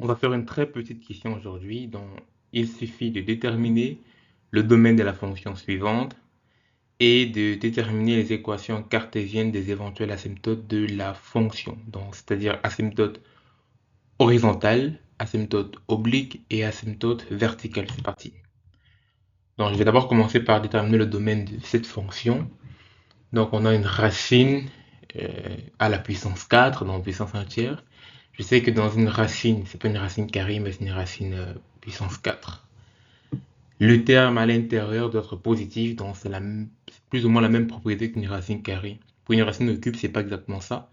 On va faire une très petite question aujourd'hui dont il suffit de déterminer le domaine de la fonction suivante et de déterminer les équations cartésiennes des éventuels asymptotes de la fonction. Donc, c'est-à-dire asymptote horizontale, asymptote oblique et asymptote verticale. C'est parti. Donc, je vais d'abord commencer par déterminer le domaine de cette fonction. Donc, on a une racine à la puissance 4, donc puissance entière. Je sais que dans une racine, c'est pas une racine carrée, mais c'est une racine puissance 4. Le terme à l'intérieur doit être positif, donc c'est plus ou moins la même propriété qu'une racine carrée. Pour une racine de cube, c'est pas exactement ça.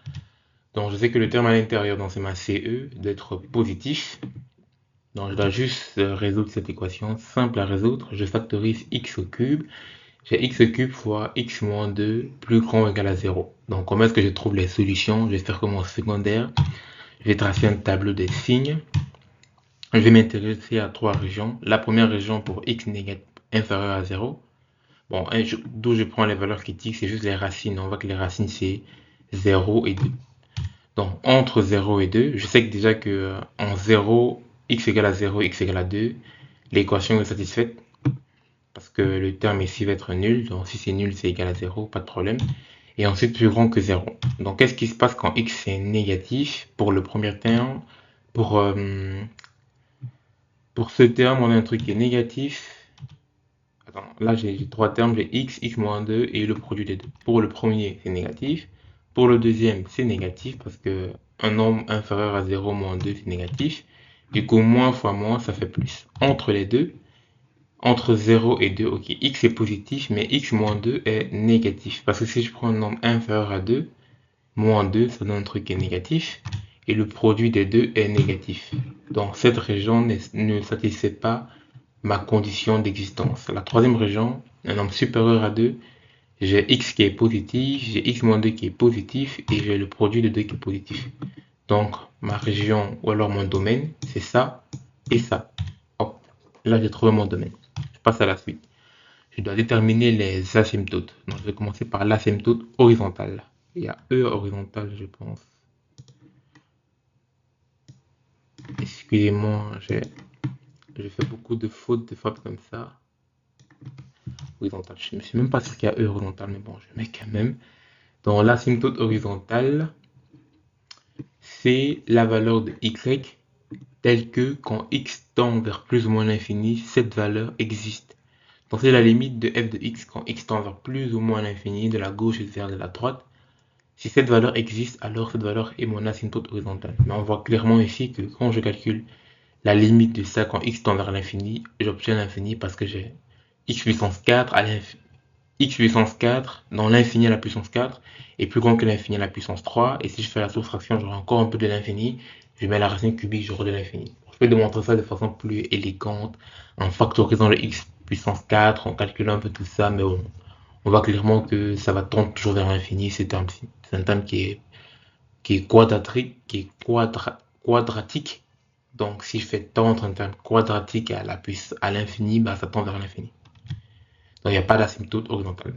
Donc je sais que le terme à l'intérieur, donc c'est ma CE, doit être positif. Donc je dois juste résoudre cette équation simple à résoudre. Je factorise x au cube. J'ai x au cube fois x moins 2 plus grand ou égal à 0. Donc comment est-ce que je trouve les solutions? Je vais faire comme en secondaire. Je vais tracer un tableau des signes. Je vais m'intéresser à trois régions. La première région pour x inférieur à 0. Bon, d'où je prends les valeurs critiques, c'est juste les racines. On voit que les racines, c'est 0 et 2. Donc, entre 0 et 2, je sais que déjà que en 0, x égale à 0, x égale à 2, l'équation est satisfaite parce que le terme ici va être nul. Donc, si c'est nul, c'est égal à 0, pas de problème. Et ensuite, plus grand que 0. Donc, qu'est-ce qui se passe quand x est négatif pour le premier terme? Pour, euh, pour ce terme, on a un truc qui est négatif. Attends, là j'ai trois termes, j'ai x, x moins 2 et le produit des deux. Pour le premier, c'est négatif. Pour le deuxième, c'est négatif parce que un nombre inférieur à 0 moins 2, c'est négatif. Du coup, moins fois moins, ça fait plus. Entre les deux, entre 0 et 2, ok, x est positif, mais x moins 2 est négatif. Parce que si je prends un nombre inférieur à 2, moins 2, ça donne un truc qui est négatif. Et le produit des deux est négatif. Donc cette région ne satisfait pas ma condition d'existence. La troisième région, un nombre supérieur à 2, j'ai x qui est positif, j'ai x moins 2 qui est positif et j'ai le produit de 2 qui est positif. Donc ma région ou alors mon domaine, c'est ça et ça. Hop, là j'ai trouvé mon domaine. Je passe à la suite. Je dois déterminer les asymptotes. Donc je vais commencer par l'asymptote horizontale. Il y a E horizontal, je pense. Excusez-moi, je fais beaucoup de fautes de frappe comme ça. Horizontale. Je ne suis même pas sûr qu'il y a E horizontal, mais bon, je mets quand même. Donc l'asymptote horizontale, c'est la valeur de y telle que quand x tend vers plus ou moins l'infini, cette valeur existe. Donc c'est la limite de f de x quand x tend vers plus ou moins l'infini, de la gauche vers de la droite. Si cette valeur existe, alors cette valeur est mon asymptote horizontale. Mais on voit clairement ici que quand je calcule la limite de ça quand x tend vers l'infini, j'obtiens l'infini parce que j'ai x puissance 4 à l'infini. X puissance 4 dans l'infini à la puissance 4 est plus grand que l'infini à la puissance 3. Et si je fais la soustraction, j'aurai encore un peu de l'infini. Je mets la racine cubique, j'aurai de l'infini. Je peux démontrer ça de façon plus élégante en factorisant le x puissance 4, en calculant un peu tout ça, mais on voit clairement que ça va tendre toujours vers l'infini, ce terme-ci. C'est un terme qui est quadratique, quadratique. Donc si je fais tendre un terme quadratique à l'infini, bah, ça tend vers l'infini. Donc il n'y a pas d'asymptote horizontale.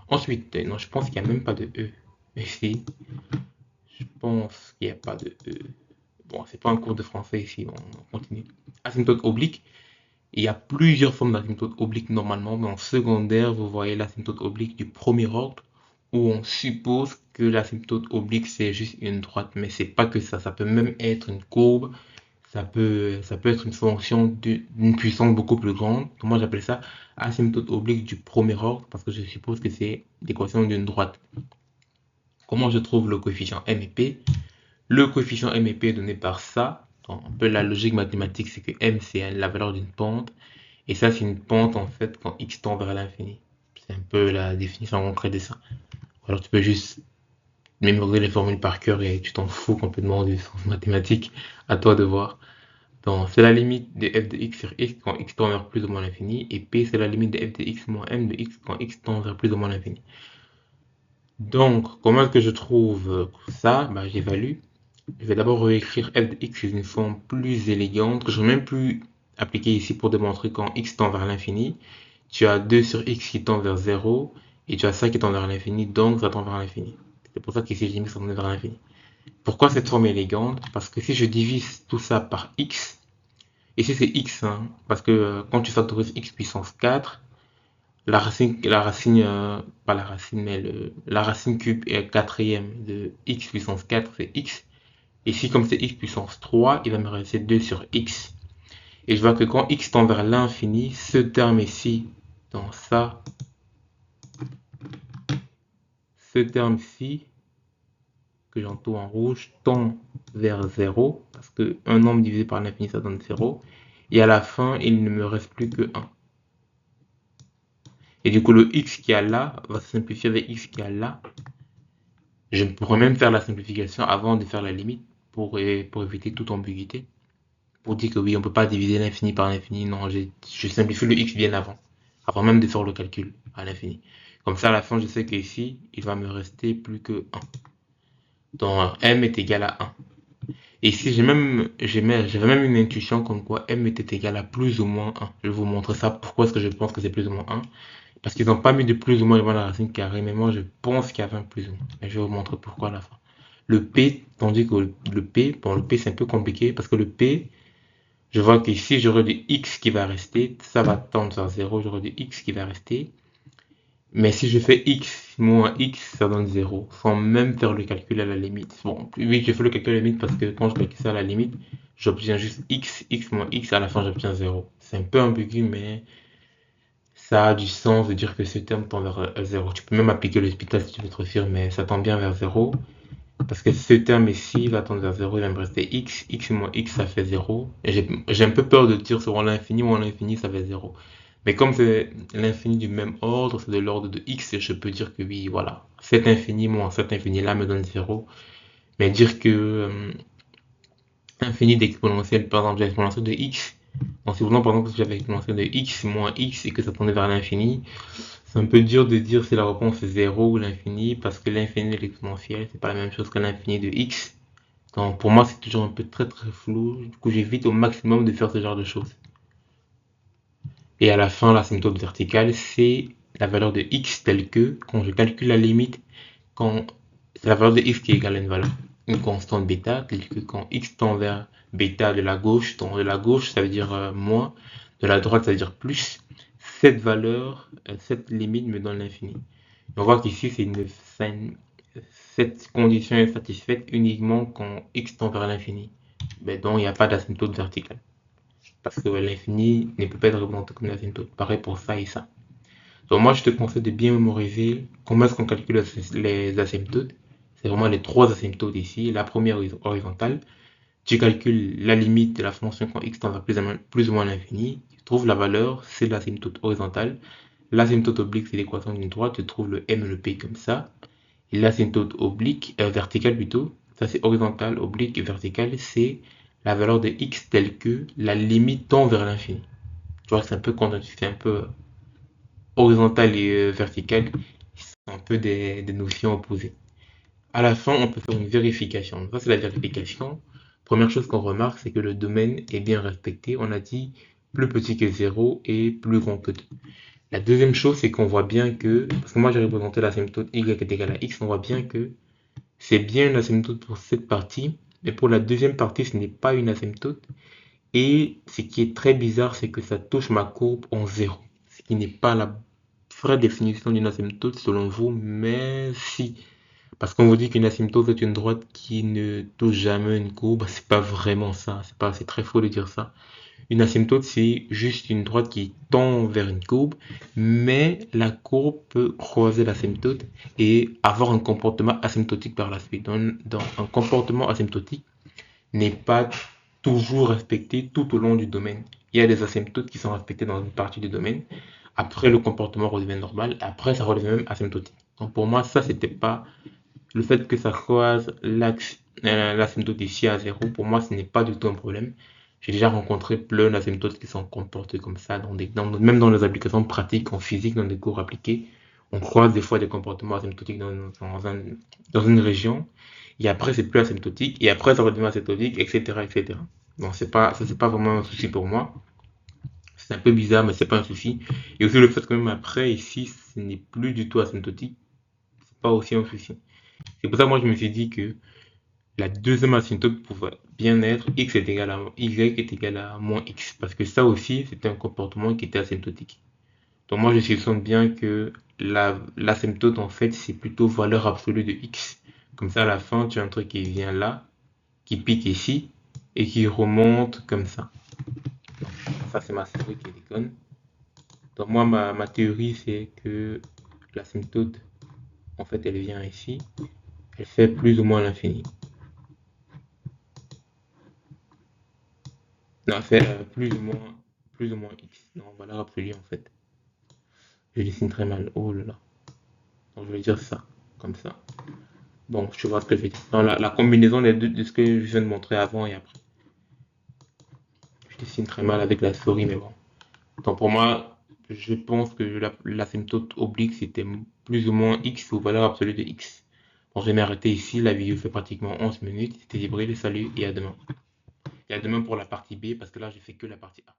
Ensuite, non, je pense qu'il n'y a même pas de E ici. Je pense qu'il n'y a pas de E. Bon, c'est pas un cours de français ici, on continue. Asymptote oblique. Il y a plusieurs formes d'asymptote oblique normalement, mais en secondaire, vous voyez l'asymptote oblique du premier ordre, où on suppose que l'asymptote oblique c'est juste une droite, mais c'est pas que ça peut même être une courbe, ça peut être une fonction d'une puissance beaucoup plus grande. Moi j'appelle ça asymptote oblique du premier ordre, parce que je suppose que c'est l'équation d'une droite. Comment je trouve le coefficient m et p? Le coefficient m et p est donné par ça. Donc, un peu la logique mathématique, c'est que m c'est la valeur d'une pente, et ça c'est une pente en fait quand x tend vers l'infini. C'est un peu la définition concrète de ça. Alors tu peux juste mémoriser les formules par cœur et tu t'en fous complètement du sens mathématique. À toi de voir. Donc c'est la limite de f de x sur x quand x tend vers plus ou moins l'infini, et p c'est la limite de f de x moins m de x quand x tend vers plus ou moins l'infini. Donc comment est-ce que je trouve ça? Bah, j'évalue. Je vais d'abord réécrire f de x sous une forme plus élégante que je n'ai même plus appliquer ici pour démontrer quand x tend vers l'infini. Tu as 2 sur x qui tend vers 0 et tu as ça qui tend vers l'infini, donc ça tend vers l'infini. C'est pour ça qu'ici j'ai mis ça tend vers l'infini. Pourquoi cette forme est élégante? Parce que si je divise tout ça par x, ici c'est x, hein, parce que quand tu factorises x puissance 4, pas la racine, mais la racine cube est quatrième de x puissance 4, c'est x. Ici, comme c'est x puissance 3, il va me rester 2 sur x. Et je vois que quand x tend vers l'infini, ce terme ici, dans ça, ce terme-ci, que j'entoure en rouge, tend vers 0, parce qu'un nombre divisé par l'infini, ça donne 0. Et à la fin, il ne me reste plus que 1. Et du coup, le x qui a là va se simplifier avec x qui a là. Je pourrais même faire la simplification avant de faire la limite pour éviter toute ambiguïté. Pour dire que oui, on ne peut pas diviser l'infini par l'infini. Non, je simplifie le x bien avant même de faire le calcul à l'infini. Comme ça, à la fin, je sais qu'ici, il va me rester plus que 1. Donc, m est égal à 1. Et ici, j'avais même une intuition comme quoi m était égal à plus ou moins 1. Je vais vous montrer ça. Pourquoi est-ce que je pense que c'est plus ou moins 1? Parce qu'ils n'ont pas mis de plus ou moins devant la racine carrée, mais moi je pense qu'il y avait un plus ou moins. Mais je vais vous montrer pourquoi à la fin. Le P, tandis que le P, bon le P c'est un peu compliqué parce que le P, je vois qu'ici j'aurai du x qui va rester, ça va tendre vers 0, j'aurai du x qui va rester. Mais si je fais x moins x, ça donne 0, sans même faire le calcul à la limite. Bon, oui, je fais le calcul à la limite parce que quand je calcule ça à la limite, j'obtiens juste x moins x, à la fin j'obtiens 0. C'est un peu ambigu, mais ça a du sens de dire que ce terme tend vers 0. Tu peux même appliquer l'hospital si tu veux être sûr, mais ça tend bien vers 0. Parce que ce terme ici va tendre vers 0, il va me rester x moins x ça fait 0. Et j'ai un peu peur de dire sur l'infini ou l'infini ça fait 0. Mais comme c'est l'infini du même ordre, c'est de l'ordre de x, je peux dire que oui, voilà. Cet infini moins cet infini là me donne 0. Mais dire que infini d'exponentielle, par exemple, l'exponentielle de x, en supposant par exemple que j'avais l'exponentielle de x moins x et que ça tendait vers l'infini, c'est un peu dur de dire si la réponse est 0 ou l'infini, parce que l'infini de l'exponentielle, c'est pas la même chose que l'infini de x. Donc pour moi, c'est toujours un peu très très flou. Du coup, j'évite au maximum de faire ce genre de choses. Et à la fin, l'asymptote verticale, c'est la valeur de x telle que, quand je calcule la limite, quand c'est la valeur de x qui est égale à une constante bêta, telle que quand x tend vers bêta de la gauche, ça veut dire moins, de la droite, ça veut dire plus. Cette valeur, cette limite me donne l'infini. On voit qu'ici, cette condition est satisfaite uniquement quand x tend vers l'infini. Ben, donc, il n'y a pas d'asymptote verticale. Parce que l'infini ne peut pas être représenté comme une asymptote. Pareil pour ça et ça. Donc, moi, je te conseille de bien mémoriser comment est-ce qu'on calcule les asymptotes. C'est vraiment les trois asymptotes ici. La première horizontale, tu calcules la limite de la fonction quand x tend vers plus ou moins l'infini. Tu trouves la valeur, c'est l'asymptote horizontale. L'asymptote oblique, c'est l'équation d'une droite. Tu trouves le m et le p comme ça. Et l'asymptote oblique, verticale plutôt, ça c'est horizontal, oblique et vertical, c'est la valeur de x telle que la limite tend vers l'infini. Tu vois, c'est un peu quand tu fais un peu horizontal et vertical, c'est un peu des notions opposées. À la fin, on peut faire une vérification. Ça, c'est la vérification. Première chose qu'on remarque, c'est que le domaine est bien respecté. On a dit plus petit que 0 et plus grand que 2. La deuxième chose, c'est qu'on voit bien que, parce que moi j'ai représenté l'asymptote y est égal à x, on voit bien que c'est bien une asymptote pour cette partie, mais pour la deuxième partie, ce n'est pas une asymptote. Et ce qui est très bizarre, c'est que ça touche ma courbe en 0, ce qui n'est pas la vraie définition d'une asymptote selon vous, mais si. Parce qu'on vous dit qu'une asymptote est une droite qui ne touche jamais une courbe, c'est pas vraiment ça, c'est très faux de dire ça. Une asymptote, c'est juste une droite qui tend vers une courbe, mais la courbe peut croiser l'asymptote et avoir un comportement asymptotique par la suite. Donc, un comportement asymptotique n'est pas toujours respecté tout au long du domaine. Il y a des asymptotes qui sont respectés dans une partie du domaine. Après, le comportement redevient normal. Après, ça redevient même asymptotique. Donc, pour moi, ça, c'était pas le fait que ça croise l'asymptote ici à 0. Pour moi, ce n'est pas du tout un problème. J'ai déjà rencontré plein d'asymptotes qui sont comportés comme ça, même dans les applications pratiques en physique, dans des cours appliqués. On croise des fois des comportements asymptotiques dans une région, et après c'est plus asymptotique, et après ça redevient asymptotique, etc. etc. Donc ça c'est pas vraiment un souci pour moi. C'est un peu bizarre, mais c'est pas un souci. Et aussi le fait que même après, ici, ce n'est plus du tout asymptotique, c'est pas aussi un souci. C'est pour ça que moi je me suis dit que La deuxième asymptote pouvait bien être x est égal à y est égal à moins x. Parce que ça aussi, c'était un comportement qui était asymptotique. Donc moi, je soupçonne bien que l'asymptote, en fait, c'est plutôt valeur absolue de x. Comme ça, à la fin, tu as un truc qui vient là, qui pique ici, et qui remonte comme ça. Ça, c'est ma théorie qui déconne. Donc moi, ma théorie, c'est que l'asymptote, en fait, elle vient ici. Elle fait plus ou moins l'infini. Non, elle fait plus ou moins x. Non, valeur absolue, en fait. Je dessine très mal. Oh là là. Donc je vais dire ça, comme ça. Bon, tu vois ce que je veux dire. Dans la combinaison des deux, de ce que je viens de montrer avant et après. Je dessine très mal avec la souris, mais bon. Donc pour moi, je pense que l'asymptote oblique, c'était plus ou moins x ou valeur absolue de x. Bon, je vais m'arrêter ici. La vidéo fait pratiquement 11 minutes. C'était Librel, salut et à demain. Et à demain pour la partie B, parce que là, j'ai fait que la partie A.